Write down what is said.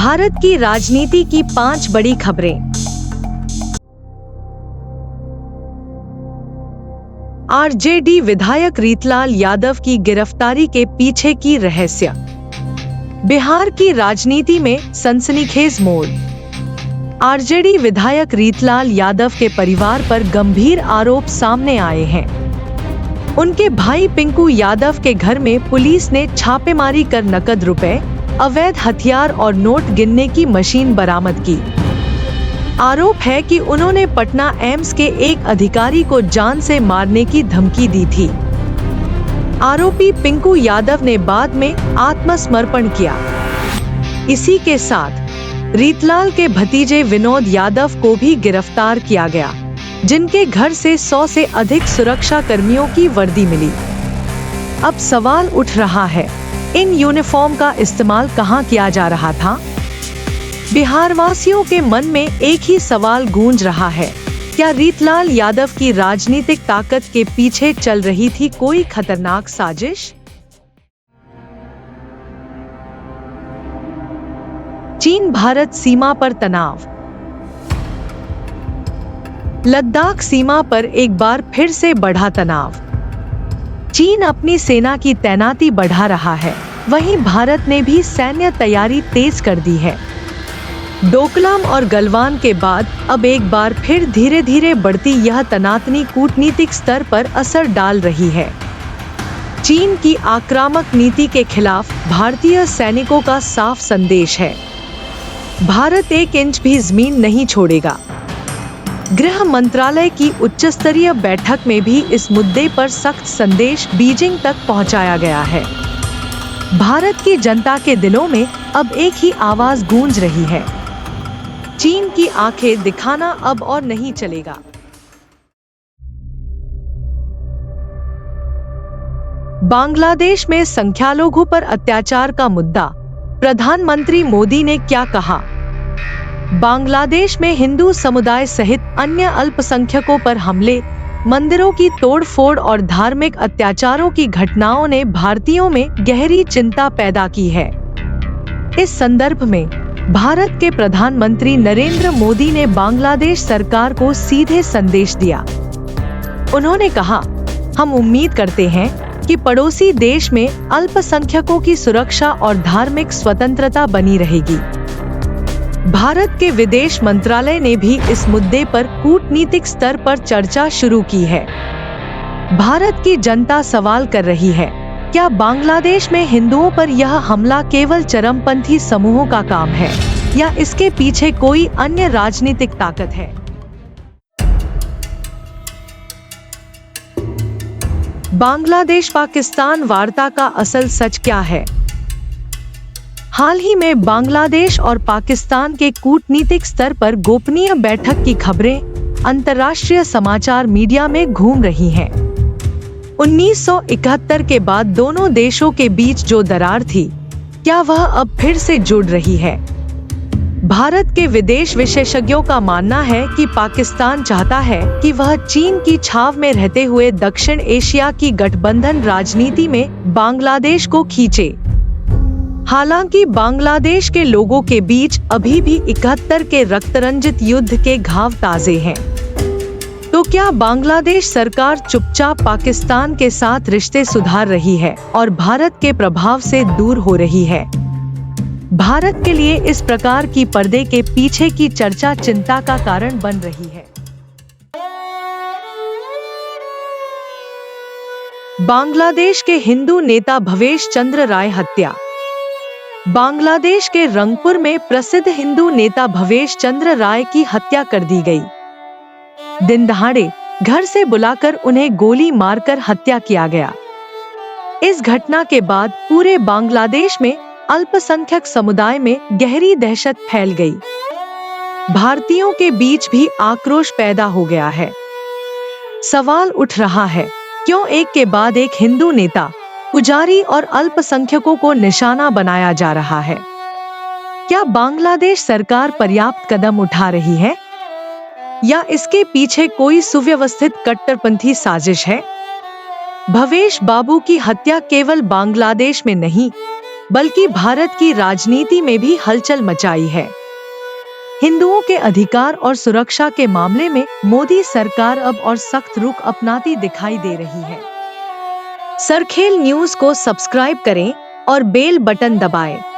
भारत की राजनीति की 5 बड़ी खबरें। आरजेडी विधायक रीतलाल यादव की गिरफ्तारी के पीछे की रहस्य। बिहार की राजनीति में सनसनीखेज मोड़। आरजेडी विधायक रीतलाल यादव के परिवार पर गंभीर आरोप सामने आए हैं। उनके भाई पिंकू यादव के घर में पुलिस ने छापेमारी कर नकद रुपए, अवैध हथियार और नोट गिनने की मशीन बरामद की। आरोप है कि उन्होंने पटना एम्स के एक अधिकारी को जान से मारने की धमकी दी थी। आरोपी पिंकू यादव ने बाद में आत्मसमर्पण किया। इसी के साथ रीतलाल के भतीजे विनोद यादव को भी गिरफ्तार किया गया, जिनके घर से 100 से अधिक सुरक्षा कर्मियों की वर्दी मिली। अब सवाल उठ रहा है, इन यूनिफॉर्म का इस्तेमाल कहां किया जा रहा था? बिहार वासियों के मन में एक ही सवाल गूंज रहा है, क्या रीतलाल यादव की राजनीतिक ताकत के पीछे चल रही थी कोई खतरनाक साजिश? चीन भारत सीमा पर तनाव। लद्दाख सीमा पर एक बार फिर से बढ़ा तनाव। चीन अपनी सेना की तैनाती बढ़ा रहा है, वहीं भारत ने भी सैन्य तैयारी तेज कर दी है। डोकलाम और गलवान के बाद अब एक बार फिर धीरे धीरे बढ़ती यह तनातनी कूटनीतिक स्तर पर असर डाल रही है। चीन की आक्रामक नीति के खिलाफ भारतीय सैनिकों का साफ संदेश है, भारत 1 इंच भी जमीन नहीं छोड़ेगा। गृह मंत्रालय की उच्चस्तरीय बैठक में भी इस मुद्दे पर सख्त संदेश बीजिंग तक पहुंचाया गया है। भारत की जनता के दिलों में अब एक ही आवाज गूंज रही है, चीन की आंखें दिखाना अब और नहीं चलेगा। बांग्लादेश में संख्यालघु पर अत्याचार का मुद्दा, प्रधानमंत्री मोदी ने क्या कहा? बांग्लादेश में हिंदू समुदाय सहित अन्य अल्पसंख्यकों पर हमले, मंदिरों की तोड़फोड़ और धार्मिक अत्याचारों की घटनाओं ने भारतीयों में गहरी चिंता पैदा की है। इस संदर्भ में भारत के प्रधानमंत्री नरेंद्र मोदी ने बांग्लादेश सरकार को सीधे संदेश दिया। उन्होंने कहा, हम उम्मीद करते हैं कि पड़ोसी देश में अल्पसंख्यकों की सुरक्षा और धार्मिक स्वतंत्रता बनी रहेगी। भारत के विदेश मंत्रालय ने भी इस मुद्दे पर कूटनीतिक स्तर पर चर्चा शुरू की है। भारत की जनता सवाल कर रही है, क्या बांग्लादेश में हिंदुओं पर यह हमला केवल चरमपंथी समूहों का काम है या इसके पीछे कोई अन्य राजनीतिक ताकत है? बांग्लादेश पाकिस्तान वार्ता का असल सच क्या है? हाल ही में बांग्लादेश और पाकिस्तान के कूटनीतिक स्तर पर गोपनीय बैठक की खबरें अंतर्राष्ट्रीय समाचार मीडिया में घूम रही हैं। 1971 के बाद दोनों देशों के बीच जो दरार थी, क्या वह अब फिर से जुड़ रही है? भारत के विदेश विशेषज्ञों का मानना है कि पाकिस्तान चाहता है कि वह चीन की छाव में रहते हुए दक्षिण एशिया की गठबंधन राजनीति में बांग्लादेश को खींचे। हालांकि बांग्लादेश के लोगों के बीच अभी भी 71 के रक्तरंजित युद्ध के घाव ताजे हैं। तो क्या बांग्लादेश सरकार चुपचाप पाकिस्तान के साथ रिश्ते सुधार रही है और भारत के प्रभाव से दूर हो रही है? भारत के लिए इस प्रकार की पर्दे के पीछे की चर्चा चिंता का कारण बन रही है। बांग्लादेश के हिंदू नेता भवेश चंद्र राय हत्या। बांग्लादेश के रंगपुर में प्रसिद्ध हिंदू नेता भवेश चंद्र राय की हत्या कर दी गई। दिन दहाड़े घर से बुलाकर उन्हें गोली मारकर हत्या किया गया। इस घटना के बाद पूरे बांग्लादेश में अल्पसंख्यक समुदाय में गहरी दहशत फैल गई। भारतीयों के बीच भी आक्रोश पैदा हो गया है। सवाल उठ रहा है, क्यों एक के बाद एक हिंदू नेता, पुजारी और अल्पसंख्यकों को निशाना बनाया जा रहा है? क्या बांग्लादेश सरकार पर्याप्त कदम उठा रही है या इसके पीछे कोई सुव्यवस्थित कट्टरपंथी साजिश है? भवेश बाबू की हत्या केवल बांग्लादेश में नहीं, बल्कि भारत की राजनीति में भी हलचल मचाई है। हिंदुओं के अधिकार और सुरक्षा के मामले में मोदी सरकार अब और सख्त रुख अपनाती दिखाई दे रही है। सरखेल न्यूज को सब्सक्राइब करें और बेल बटन दबाएं।